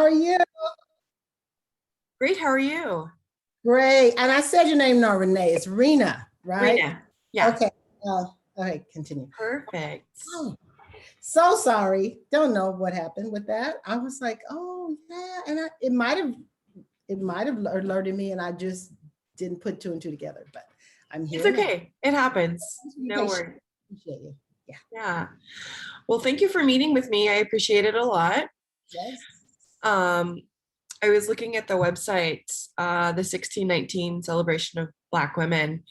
How are you? Great, how are you? Great. And I said your name, not Renee. It's Rena, right? Rena. Yeah, Okay. Okay, continue. perfect. Oh, so sorry. Don't know what happened with that. I was like, oh yeah, and it might have alerted me, and I just didn't put two and two together. But I'm It's here now. okay. It happens. Thanks for your No patience. worries. Appreciate you. Yeah. Yeah. Well, thank you for meeting with me. I appreciate it a lot. Yes. Um, I was looking at the website, the 1619 celebration of Black women,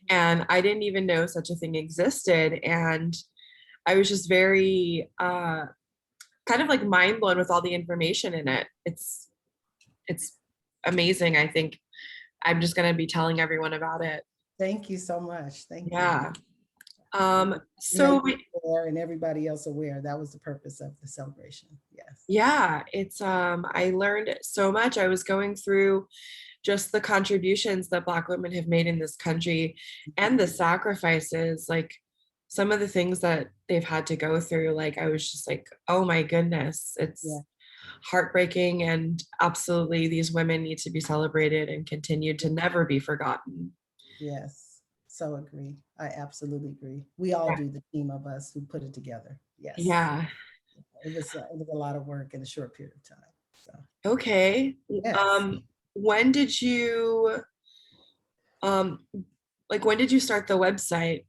and I didn't even know such a thing existed. And I was just very kind of like mind blown with all the information in it. It's amazing. I think I'm just gonna be telling everyone about it. Thank you so much. Thank you. Yeah. Make So you aware and everybody else aware. That was the purpose of the celebration. Yes. yeah, it's I learned so much. I was going through just the contributions that Black women have made in this country and the sacrifices, like some of the things that they've had to go through. Like I was just like, oh my goodness, Yeah. it's heartbreaking, and absolutely these women need to be celebrated and continued to never be forgotten. Yes, so agree. I absolutely agree. We all do, the team of us who put it together. Yes, Yeah. it was a lot of work in a short period of time. So Okay. yes. When did you um when did you start the website?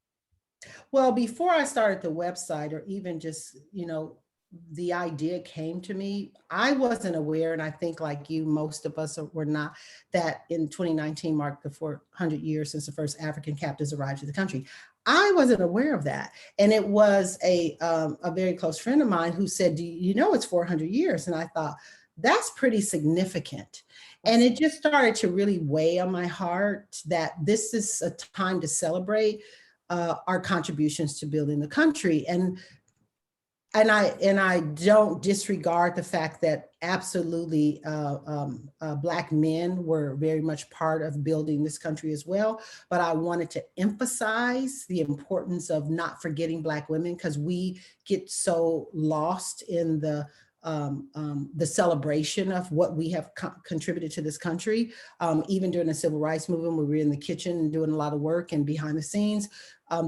Well, before I started the website, or even just, the idea came to me, I wasn't aware, and I think like you, most of us were not, that in 2019 marked the 400 years since the first African captives arrived to the country. I wasn't aware of that. And it was a very close friend of mine who said, do you know it's 400 years? And I thought, that's pretty significant. And it just started to really weigh on my heart that this is a time to celebrate our contributions to building the country. And I don't disregard the fact that absolutely Black men were very much part of building this country as well. But I wanted to emphasize the importance of not forgetting Black women, because we get so lost in the celebration of what we have contributed to this country. Even during the civil rights movement, we were in the kitchen and doing a lot of work, and behind the scenes,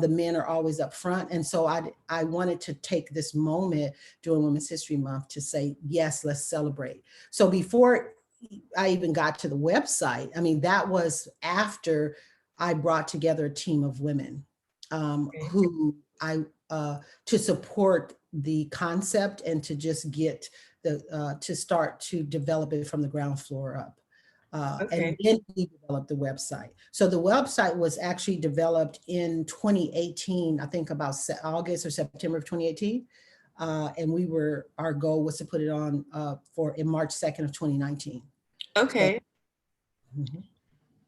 the men are always up front. And so I wanted to take this moment during Women's History Month to say, yes, let's celebrate. So before I even got to the website, I mean, that was after I brought together a team of women Okay. who to support the concept and to just get to start to develop it from the ground floor up. And Okay. then we developed the website. So the website was actually developed in 2018, I think about August or September of 2018. And our goal was to put it on for in March 2nd of 2019. So, Okay. mhm.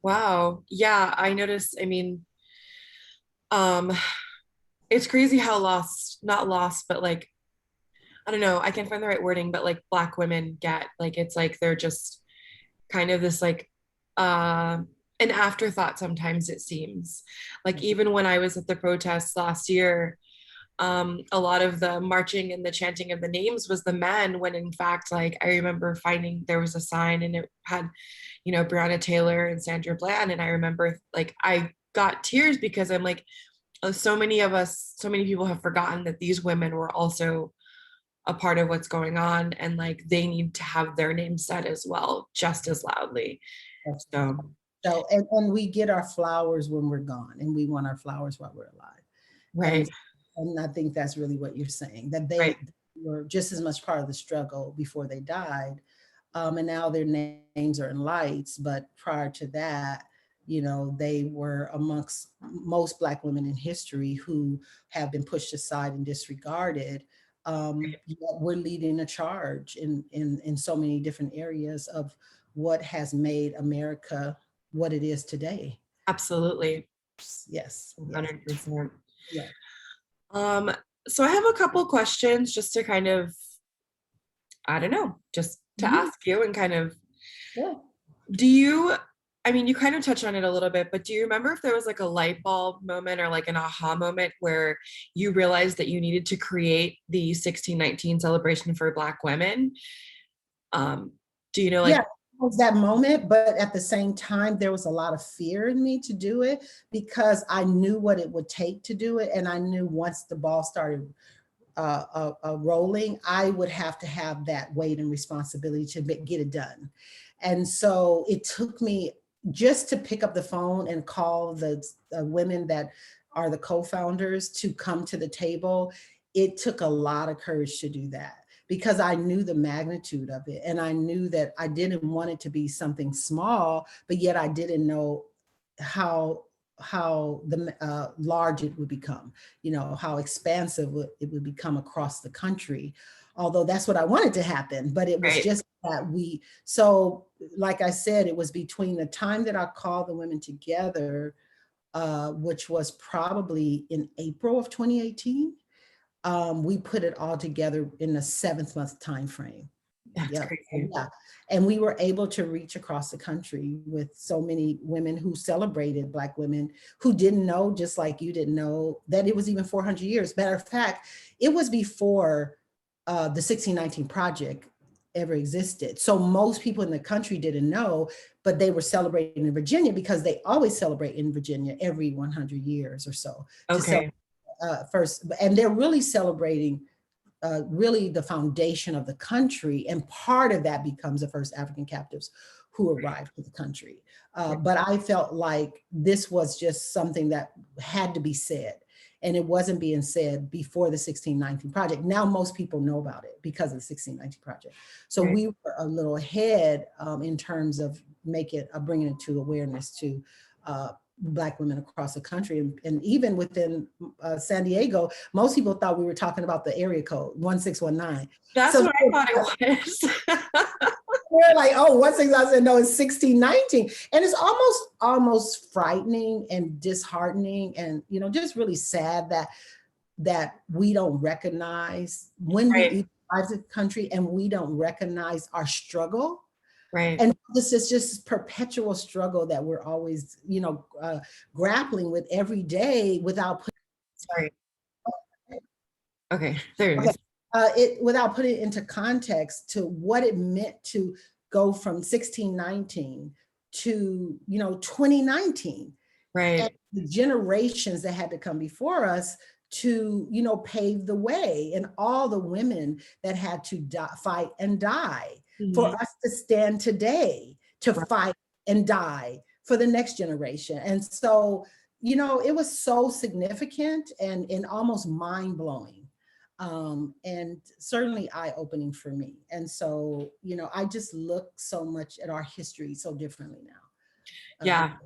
Wow. Yeah, I noticed, I mean, um, it's crazy how not lost, but like, I don't know, I can't find the right wording, but like Black women get, like, it's like they're just kind of this like uh an afterthought sometimes it seems. Like even when I was at the protests last year, a lot of the marching and the chanting of the names was the men, when in fact, like I remember finding there was a sign and it had, Breonna Taylor and Sandra Bland. And I remember like I got tears because I'm like, oh, so many of us, so many people have forgotten that these women were also a part of what's going on, and like they need to have their name said as well, just as loudly. So So, and we get our flowers when we're gone, and we want our flowers while we're alive. And right, and I think that's really what you're saying, that right, they were just as much part of the struggle before they died. And now their names are in lights, but prior to that, they were amongst most Black women in history who have been pushed aside and disregarded. Yet we're leading a charge in so many different areas of what has made America what it is today. absolutely, Yes, yes, 100%. yeah. um so I have a couple questions just to kind of, I don't know, just to Mhm. ask you and kind of, Sure. do you, I mean, you kind of touched on it a little bit, but do you remember if there was like a light bulb moment or like an aha moment where you realized that you needed to create the 1619 celebration for Black women? Do you know, Yeah, like, it was that moment, but at the same time, there was a lot of fear in me to do it because I knew what it would take to do it. And I knew once the ball started rolling, I would have to have that weight and responsibility to get it done. And so it took me just to pick up the phone and call the women that are the co-founders to come to the table. It took a lot of courage to do that because I knew the magnitude of it. And I knew that I didn't want it to be something small, but yet I didn't know how large it would become, how expansive it would become across the country. Although that's what I wanted to happen, but it was right? just that so like I said, it was between the time that I called the women together, which was probably in April of 2018. We put it all together in a 7-month time frame. That's Yep. crazy. Yeah. And we were able to reach across the country with so many women who celebrated Black women who didn't know, just like you didn't know, that it was even 400 years. Matter of fact, it was before the 1619 Project ever existed. So most people in the country didn't know, but they were celebrating in Virginia because they always celebrate in Virginia every 100 years or so to celebrate Okay. first. And they're really celebrating really the foundation of the country. And part of that becomes the first African captives who arrived to the country. But I felt like this was just something that had to be said. And it wasn't being said before the 1619 Project. Now most people know about it because of the 1619 Project. So Right. we were a little ahead in terms of bringing it to awareness to Black women across the country. And even within San Diego, most people thought we were talking about the area code 1619. That's So what I thought it was. we're like, oh, 1619. I said, no, it's 1619. And it's almost frightening and disheartening and, just really sad that we don't recognize when we Right. even arrive to the country and we don't recognize our struggle. Right. And this is just perpetual struggle that we're always, grappling with every day without Sorry. Okay. There it okay, is. without putting it into context to what it meant to go from 1619 to 2019, and Right. the generations that had to come before us to pave the way, and all the women that had to fight and die for Mhm. us to stand today to Right. fight and die for the next generation. And so it was so significant and almost mind-blowing, and certainly eye-opening for me. And so I just look so much at our history so differently now. Yeah,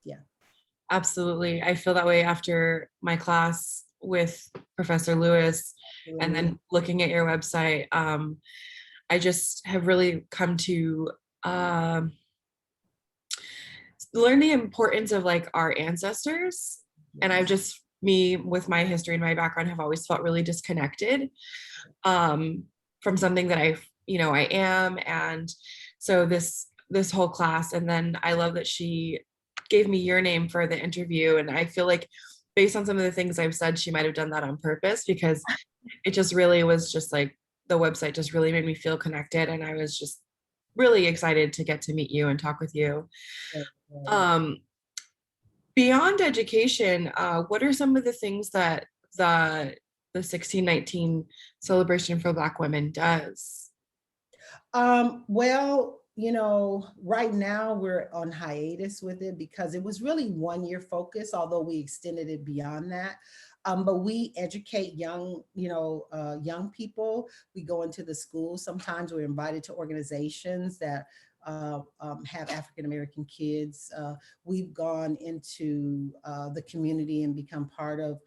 Yeah. absolutely. I feel that way after my class with Professor Lewis and Absolutely. then looking at your website. I just have really come to um, learn the importance of like our ancestors. And I've Yes. just, me with my history and my background, have always felt really disconnected um, from something that I am. And so this whole class, and then I love that she gave me your name for the interview. And I feel like based on some of the things I've said, she might have done that on purpose because it just really was just like the website just really made me feel connected. And I was just really excited to get to meet you and talk with you. Okay. Um, Beyond education, what are some of the things that the 1619 celebration for Black women does? Well, right now we're on hiatus with it because it was really 1 year focus, although we extended it beyond that. But we educate young people. We go into the schools. Sometimes we're invited to organizations that have African American kids. We've gone into the community and become part of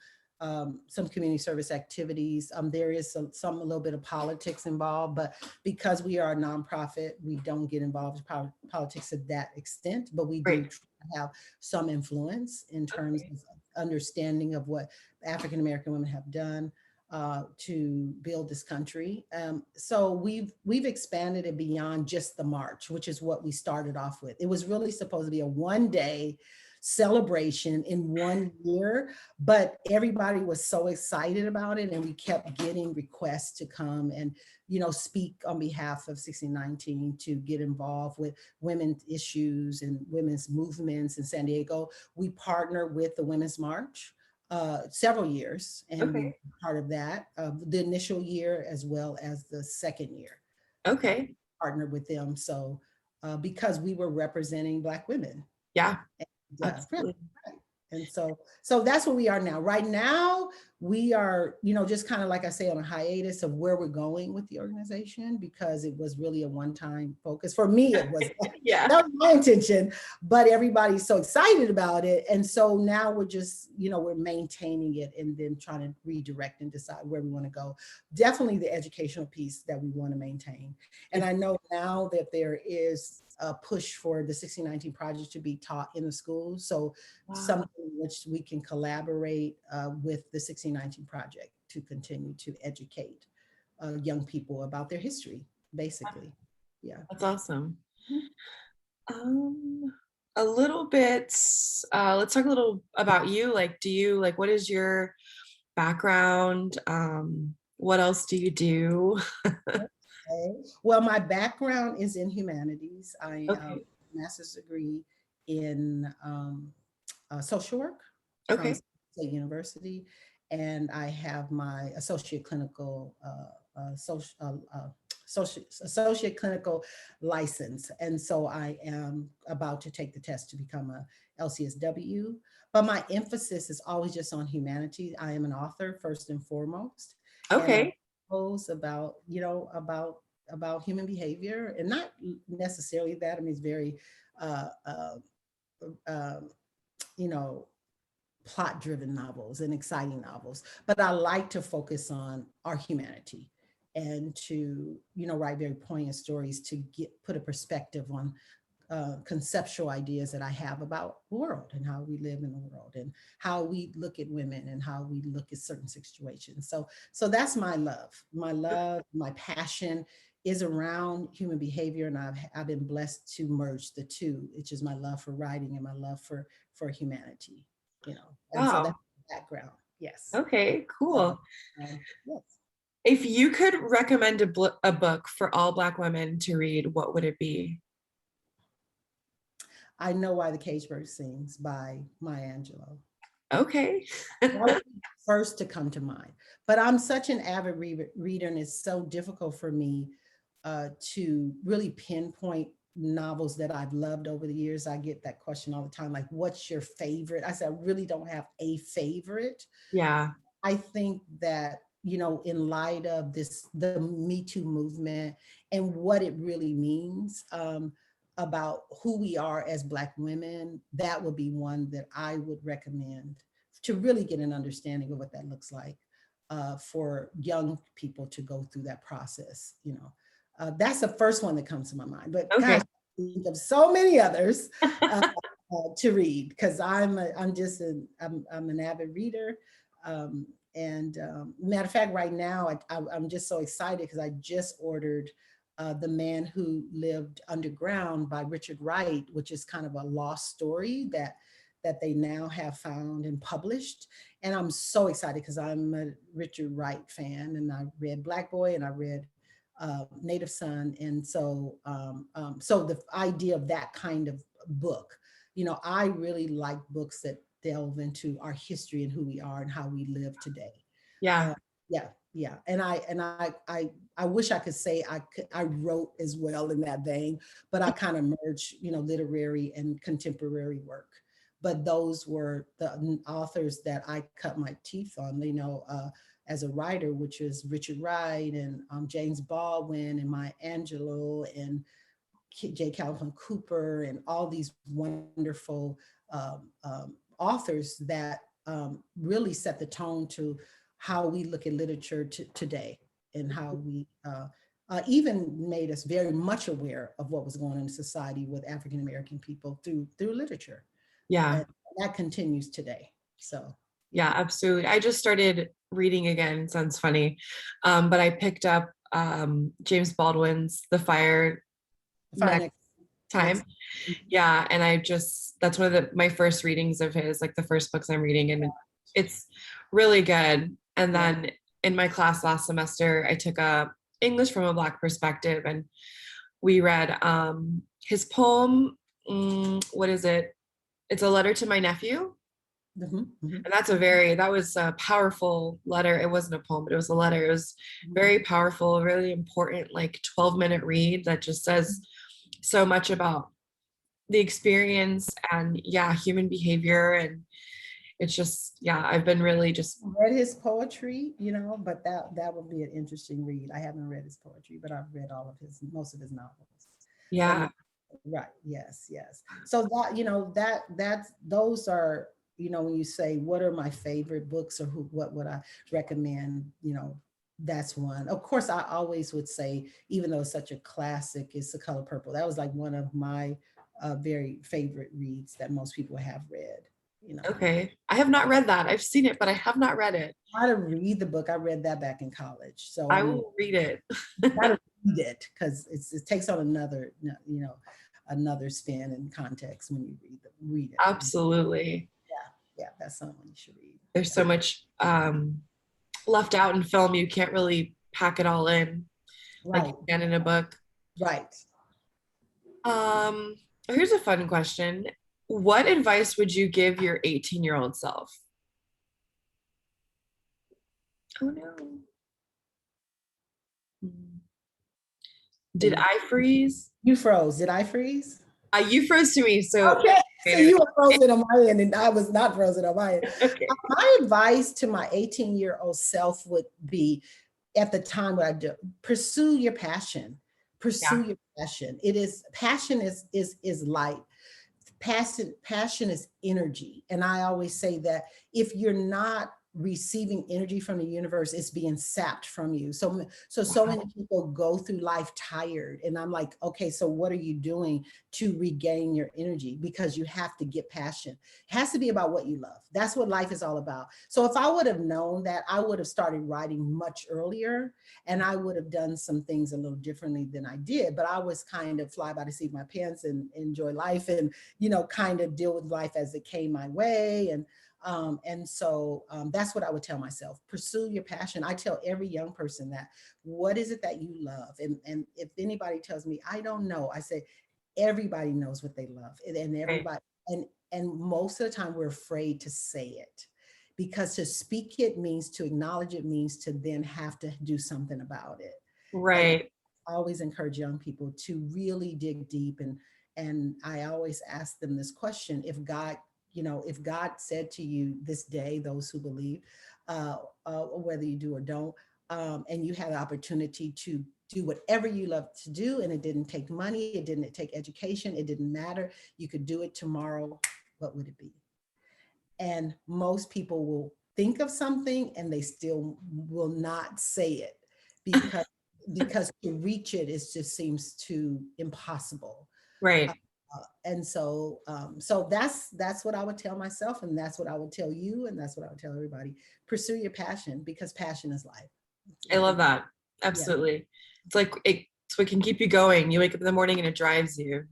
some community service activities. There is a little bit of politics involved, but because we are a nonprofit, we don't get involved in politics to that extent, but we do Right. have some influence in terms Okay. of understanding of what African American women have done to build this country. So we've expanded it beyond just the march, which is what we started off with. It was really supposed to be a 1 day celebration in one year, but everybody was so excited about it, and we kept getting requests to come and, speak on behalf of 1619, to get involved with women's issues and women's movements in San Diego. We partner with the Women's March several years, and we were Okay. part of that, the initial year as well as the second year, Okay. partnered with them. So because we were representing Black women. Yeah, Yeah, absolutely. right. And so that's where we are now. Right now, we are, just kind of like I say, on a hiatus of where we're going with the organization, because it was really a one-time focus. For me, it was Yeah. that was my intention, but everybody's so excited about it. And so now we're just, we're maintaining it and then trying to redirect and decide where we want to go. Definitely the educational piece that we want to maintain. And I know now that there is a push for the 1619 project to be taught in the schools. So Wow. something which we can collaborate with the 1619 project to continue to educate young people about their history, basically. Yeah. That's awesome. A little bit, let's talk a little about you. Like, what is your background? What else do you do? Okay. Well, my background is in humanities. I Okay. master's degree in social work from Okay. State University, and I have my associate clinical associate clinical license, and so I am about to take the test to become a LCSW. But my emphasis is always just on humanity. I am an author first and foremost, and I Okay. suppose about about human behavior, and not necessarily that. I mean, it's very uh, uh, um, you know, plot driven novels and exciting novels, but I like to focus on our humanity and to, write very poignant stories to put a perspective on conceptual ideas that I have about the world and how we live in the world and how we look at women and how we look at certain situations. So that's my love. My love, my passion is around human behavior, and I've been blessed to merge the two, which is my love for writing and my love for humanity. And so that's Wow. the background. Yes. Okay, Uh, cool. yes. If you could recommend a book for all Black women to read, what would it be? I Know Why the Cage Bird Sings by Maya Angelou. Okay. That would be first to come to mind. But I'm such an avid reader, and it's so difficult for me to really pinpoint novels that I've loved over the years. I get that question all the time, like, what's your favorite? I said, I really don't have a favorite. Yeah. I think that, in light of the Me Too movement and what it really means, about who we are as Black women, that would be one that I would recommend to really get an understanding of what that looks like for young people to go through that process. That's the first one that comes to my mind. But Okay. gosh, I think of so many others to read, because I'm an avid reader. And matter of fact, right now I'm just so excited because I just ordered The Man Who Lived Underground by Richard Wright, which is kind of a lost story that they now have found and published. And I'm so excited because I'm a Richard Wright fan, and I read Black Boy and I read Native Son. And so the idea of that kind of book, I really like books that delve into our history and who we are and how we live today. Yeah. Uh, yeah, yeah. And I wish I could say I wrote as well in that vein, but I kind of merged, literary and contemporary work. But those were the authors that I cut my teeth on, as a writer, which is Richard Wright and James Baldwin and Maya Angelou and J. Calvin Cooper and all these wonderful authors that really set the tone to how we look at literature today, and how we even made us very much aware of what was going on in society with African American people through literature, Yeah. and that continues today. So Yeah, absolutely. I just started reading again. Sounds funny. But I picked up James Baldwin's The Fire the fire Next. next. time. Yes. Yeah, and that's one of my first readings of his, like the first books I'm reading, and it's really good. And Yeah. then in my class last semester, I took a English from a Black perspective, and we read his poem. What is it? It's a letter to my nephew. Mhm, mhm, And that was a powerful letter. It wasn't a poem, but it was a letter. It was mhm. very powerful, really important, like 12-minute read that just says so much about the experience and yeah, human behavior. And it's just, yeah, I've been really just, Read his poetry, but that would be an interesting read. I haven't read his poetry, but I've read most of his novels. But yeah, right, yes, yes. So those are, when you say what are my favorite books or what would I recommend, that's one. Of course, I always would say, even though it's such a classic, it's The Color Purple. That was like one of my very favorite reads that most people have read. okay. I have not read that. I've seen it, but I have not read it. How to read the book. I read that back in college. So I I mean, will read it. you gotta read it because it takes on another spin and context when you read it. Absolutely. Yeah, that's someone you should read. There's Yeah. so much left out in film. You can't really pack it all in like you Right, can in a book. right. Um, Here's a fun question. What advice would you give your 18-year-old self? Oh no. So Did I freeze? you froze. Did I freeze? You froze to me, so Okay. So you were frozen on my end and I was not frozen on my end. okay. My advice to my 18-year-old self would be, at the time, what I do: pursue your passion. Yeah. Pursue your passion. Passion is light. Passion is energy. And I always say that if you're not receiving energy from the universe, it's being sapped from you. So Wow. many people go through life tired, and I'm like, okay, so what are you doing to regain your energy? Because you have to get passion. It has to be about what you love. That's what life is all about. So if I would have known that, I would have started writing much earlier, and I would have done some things a little differently than I did. But I was kind of fly by the seat of my pants and enjoy life, and kind of deal with life as it came my way. And so that's what I would tell myself: pursue your passion. I tell every young person that. What is it that you love? And if anybody tells me I don't know, I say everybody knows what they love, and Right. everybody, and most of the time we're afraid to say it, because to speak it means to acknowledge it, means to then have to do something about it. And Right. I always encourage young people to really dig deep, and I always ask them this question: if God said to you this day, those who believe, whether you do or don't, and you had the opportunity to do whatever you love to do, and it didn't take money, it didn't take education, it didn't matter, you could do it tomorrow, what would it be? And most people will think of something and they still will not say it, because to reach it, just seems too impossible. Uh, Right. and so that's what I would tell myself, and that's what I would tell you, and that's what I would tell everybody: pursue your passion, because passion is life. I love that. Yeah, Absolutely. It's what can keep you going. You wake up in the morning and it drives you,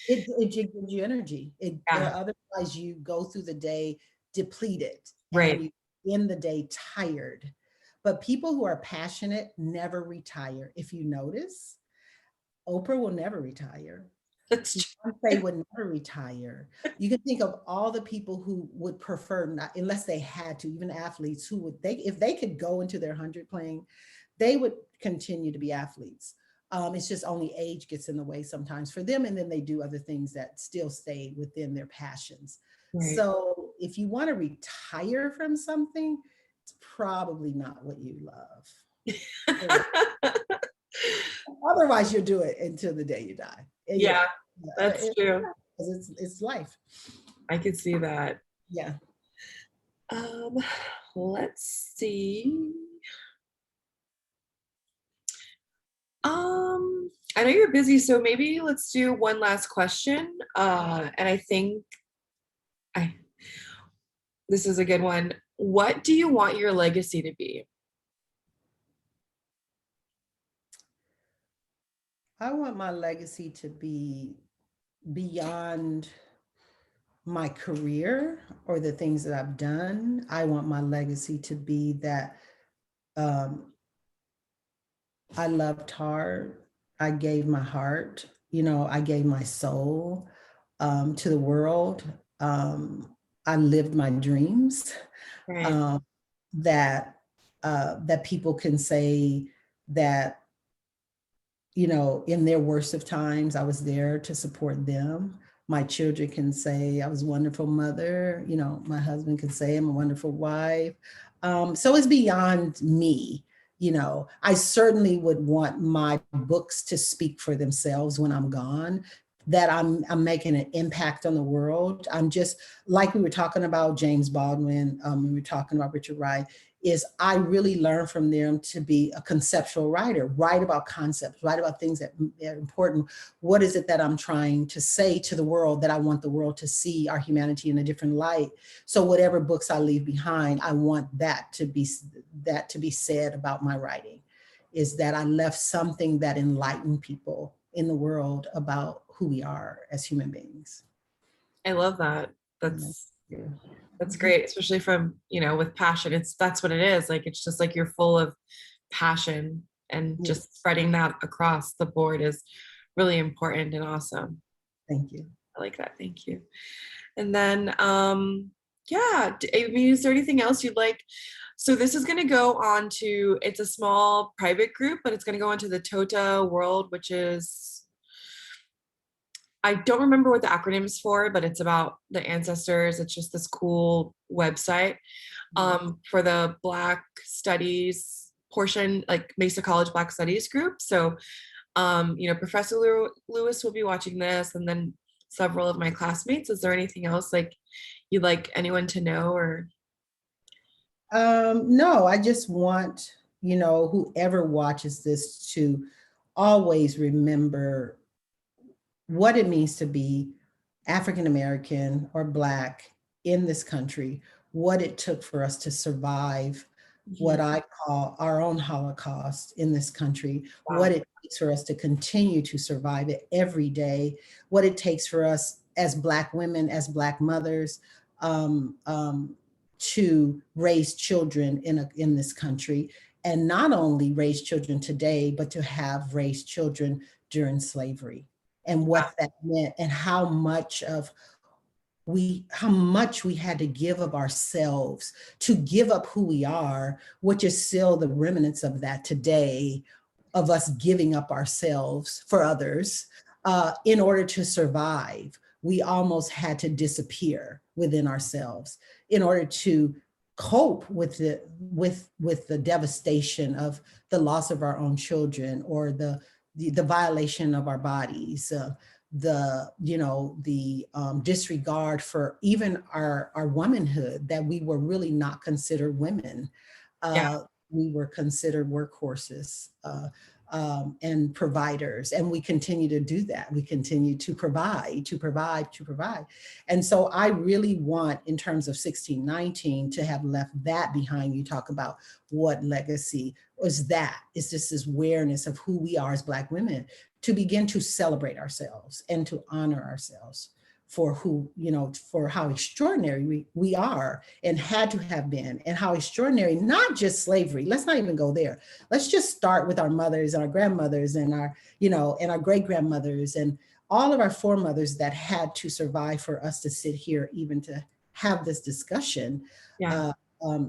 it gives you energy. Yeah. Otherwise you go through the day depleted, and Right. you end the day tired. But people who are passionate never retire. If you notice, Oprah will never retire. That's Beyonce would never retire. You can think of all the people who would prefer not, unless they had to, even athletes who would, if they could go into their 100 playing, they would continue to be athletes. It's just only age gets in the way sometimes for them, and then they do other things that still stay within their passions. right. So if you want to retire from something, it's probably not what you love. Otherwise, you'll do it until the day you die. Yeah, Yeah, that's true. it's life. I could see that. Yeah. Um, let's see. I know you're busy, so maybe let's do one last question. And I think I this is a good one. What do you want your legacy to be? I want my legacy to be beyond my career or the things that I've done, I want my legacy to be that um, I loved hard. I gave my heart, I gave my soul to the world. Um, I lived my dreams, Right. um, that that people can say that, in their worst of times, I was there to support them. My children can say I was a wonderful mother. My husband can say I'm a wonderful wife. So it's beyond me. I certainly would want my books to speak for themselves when I'm gone, that I'm making an impact on the world. I'm just like we were talking about James Baldwin, we were talking about Richard Wright, is I really learn from them to be a conceptual writer, write about concepts, write about things that are important. What is it that I'm trying to say to the world that I want the world to see our humanity in a different light? So whatever books I leave behind, I want that to be said about my writing, is that I left something that enlightened people in the world about who we are as human beings. I love that. Yeah. That's Mhm. great, especially from, with passion. That's what it is. Like it's just like you're full of passion, and Yeah. just spreading that across the board is really important and awesome. Thank you. I like that. Thank you. And then yeah, I mean, is there anything else you'd like? So this is going to go on to, it's a small private group, but it's going to go into the Tota world, which is, I don't remember what the acronym is for, but it's about the ancestors. It's just this cool website for the Black Studies portion, like Mesa College Black Studies group. So, Professor Lewis will be watching this, and then several of my classmates. Is there anything else like you'd like anyone to know, or? No, I just want, whoever watches this to always remember what it means to be African American or Black in this country, what it took for us to survive what Mhm. I call our own Holocaust in this country, what Wow. it takes for us to continue to survive it every day, what it takes for us as Black women, as Black mothers, um, um, to raise children in this country, and not only raise children today, but to have raised children during slavery, and what that meant, and how much we had to give of ourselves to give up who we are, which is still the remnants of that today, of us giving up ourselves for others, in order to survive. We almost had to disappear within ourselves in order to cope with the devastation of the loss of our own children, or the violation of our bodies, the disregard for even our womanhood, that we were really not considered women. Yeah. uh, we were considered workhorses, and providers, and we continue to do that. We continue to provide, to provide, to provide. And so I really want, in terms of 1619, to have left that behind. You talk about what legacy was, that is just this awareness of who we are as Black women, to begin to celebrate ourselves and to honor ourselves for for how extraordinary we are and had to have been, and how extraordinary, not just slavery. Let's not even go there. Let's just start with our mothers and our grandmothers and our great grandmothers and all of our foremothers that had to survive for us to sit here, even to have this discussion. Yeah. Uh,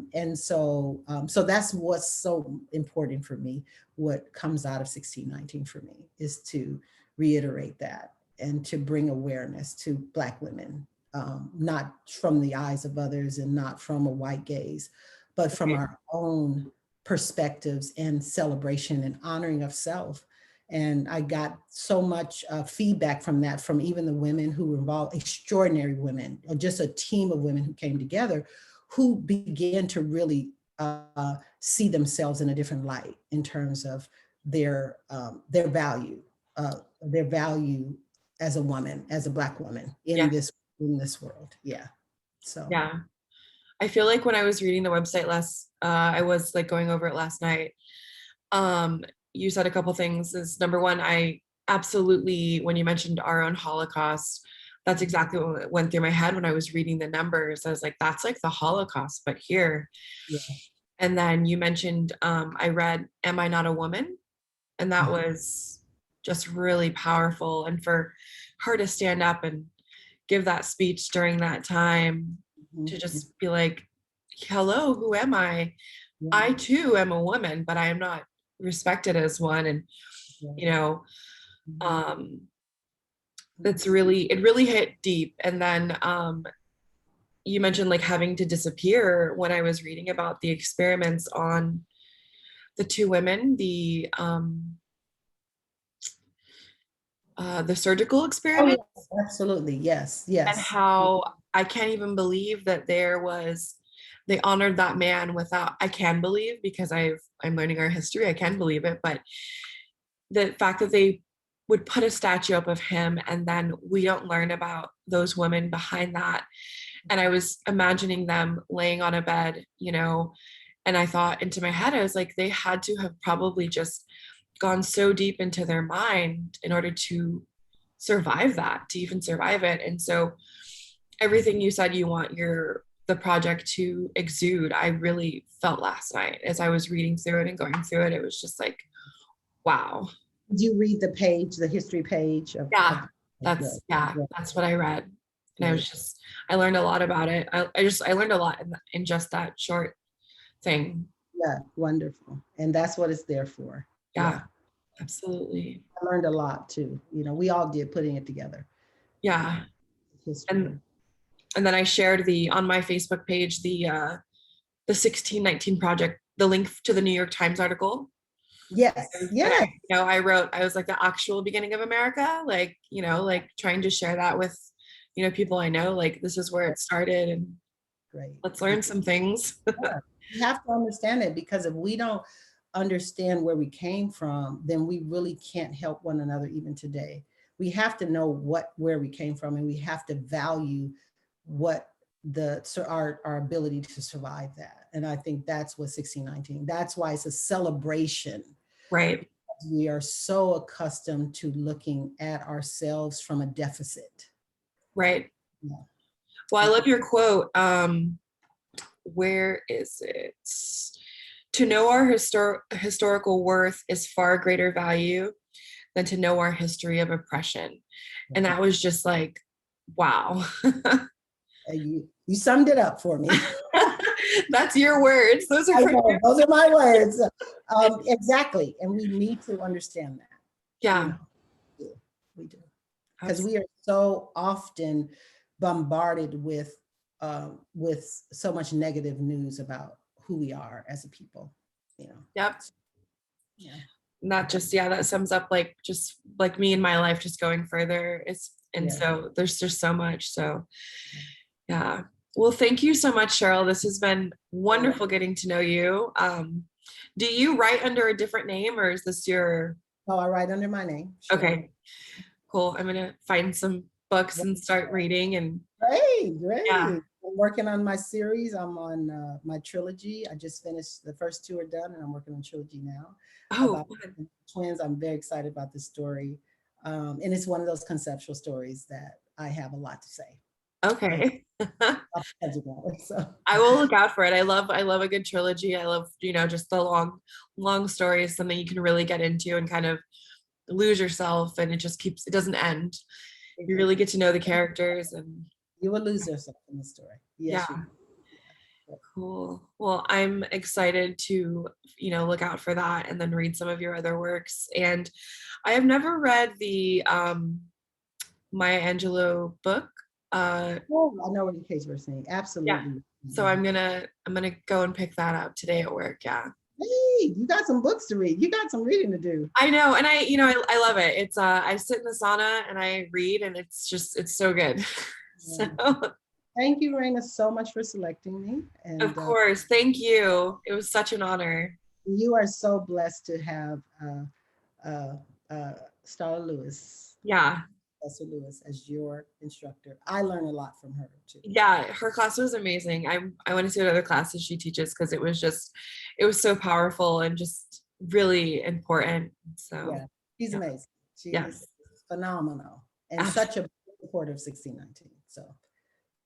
so that's what's so important for me. What comes out of 1619 for me is to reiterate that, and to bring awareness to Black women, not from the eyes of others and not from a white gaze, but from Right. our own perspectives and celebration and honoring of self. And I got so much feedback from that, from even the women who were involved, extraordinary women, or just a team of women who came together, who began to really see themselves in a different light in terms of their value, their value as a woman, as a Black woman Yeah. in this world. Yeah. So Yeah. I feel like when I was reading the website I was like going over it last night. Um, you said a couple things. Is number one, I absolutely, when you mentioned our own Holocaust, that's exactly what went through my head when I was reading the numbers. I was like, that's like the Holocaust, but here. Yeah. And then you mentioned, I read Am I Not a Woman? And that was just really powerful. And for her to stand up and give that speech during that time, to Mhm. just be like, hello, who am I? Yeah. I too am a woman, but I am not respected as one. And, Yeah. you know, Mhm. um, it really hit deep. And then you mentioned like having to disappear when I was reading about the experiments on the two women, the surgical Oh, experiment, yes, absolutely. Yes, and yes. how I can't even believe that they honored that man without, I can believe because I'm learning our history, I can believe it, but the fact that they would put a statue up of him and then we don't learn about those women behind that. And I was imagining them laying on a bed, and I thought into my head, I was like, they had to have probably just gone so deep into their mind in order to survive that, to even survive it. And so everything you said you want the project to exude, I really felt last night as I was reading through it and going through it. It was just like, wow. Did you read the page, the history page of Yeah, good, good, that's what I read. And great. I learned a lot about it. I learned a lot in just that short thing. Yeah, wonderful. And that's what it's there for. Yeah, Yeah. absolutely. I learned a lot too. We all did putting it together. Yeah. History. And then I shared on my Facebook page the 1619 project, the link to the New York Times article. Yes, And yes. I was like the actual beginning of America, like, like trying to share that with, people I know, like this is where it started and Great. let's learn some things. Yeah. We have to understand it, because if we don't understand where we came from, then we really can't help one another even today. We have to know where we came from, and we have to value what our ability to survive that. And I think that's what 1619, that's why it's a celebration. Right. We are so accustomed to looking at ourselves from a deficit. Right. Yeah. Well, I love your quote. Where is it? To know our historical worth is far greater value than to know our history of oppression. And that was just like, wow. You summed it up for me. That's your words. Those are I from know, those are my words. Exactly. And we need to understand that. Yeah. We do. Because we are so often bombarded with so much negative news about who we are as a people. Yep. Yeah. That sums up like just like me in my life just going further. So there's just so much. So yeah. Well, thank you so much, Sheryl. This has been wonderful getting to know you. Do you write under a different name, or is this your? Oh, I write under my name. Sure. Okay, cool. I'm gonna find some books and start reading. And great. yeah. I'm working on my series. I'm on my trilogy. I just finished, the first two are done, and I'm working on trilogy now. Oh, About twins. I'm very excited about this story. And it's one of those conceptual stories that I have a lot to say. okay. So. I will look out for it. I love a good trilogy. I love, just the long stories, something you can really get into and kind of lose yourself, and it doesn't end. You really get to know the characters, and you will lose yourself in the story. Yes, yeah. Cool. Well, I'm excited to, look out for that and then read some of your other works. And I have never read the Maya Angelou book. I know what case we're saying. Absolutely. Yeah. So I'm gonna go and pick that up today at work. Yeah. Hey, you got some books to read. You got some reading to do. I know, and I love it. It's I sit in the sauna and I read, and it's so good. So thank you, Raina, so much for selecting me. And of course, thank you. It was such an honor. You are so blessed to have Starla Lewis. Yeah. Professor Lewis as your instructor. I learned a lot from her too. Yeah, her class was amazing. I want to see what other classes she teaches, because it was so powerful and just really important. So yeah, she's amazing. She is Yes. phenomenal and Absolutely. such a supporter of 1619. So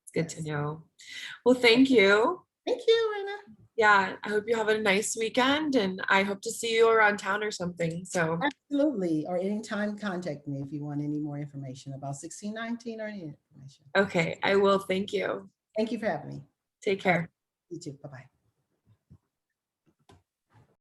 It's good to yes. know. Well, thank you. Thank you, Raina. Yeah, I hope you have a nice weekend and I hope to see you around town or something. So, Absolutely. Or anytime, contact me if you want any more information about 1619 or any information. okay, I will. Thank you. Thank you for having me. Take All right. care. You too. Bye-bye.